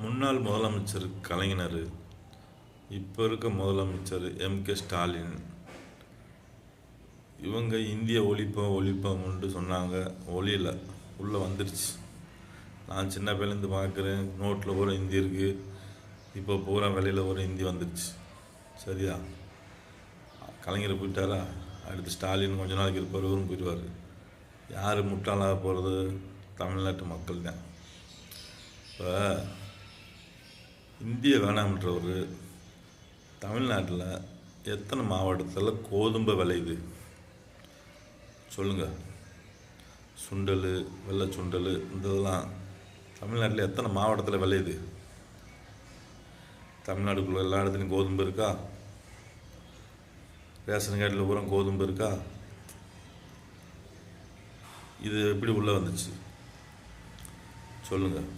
முன்னாள் முதலமைச்சர் கலைஞர், இப்போ இருக்க முதலமைச்சர் எம்.கே. ஸ்டாலின், இவங்க இந்திய ஒழிப்போம்னு சொன்னாங்க. ஒழியலை, உள்ளே வந்துருச்சு. நான் சின்ன பையலேருந்து பார்க்குறேன், நோட்டில் பூரா ஹிந்தி இருக்குது. இப்போ பூரா வெளியில் ஒரு ஹிந்தி வந்துருச்சு. சரியா? கலைஞர் போயிட்டாரா, அடுத்து ஸ்டாலின் கொஞ்ச நாளைக்கு இருப்பார், இவரும் போயிடுவார். யார் முட்டாளாக போகிறது? தமிழ்நாட்டு மக்கள் தான். இப்போ இந்திய வேணாம்ன்றவர் தமிழ்நாட்டில் எத்தனை மாவட்டத்தில் கோதுமை விளையுது சொல்லுங்கள்? சுண்டல், வெள்ளை சுண்டல், இந்த இதெல்லாம் தமிழ்நாட்டில் எத்தனை மாவட்டத்தில் விளையுது? தமிழ்நாடுக்குள்ளே எல்லா இடத்துலையும் கோதுமை இருக்கா? ரேஷன் கார்டில் பூரா கோதுமை இருக்கா? இது எப்படி உள்ளே வந்துச்சு சொல்லுங்கள்?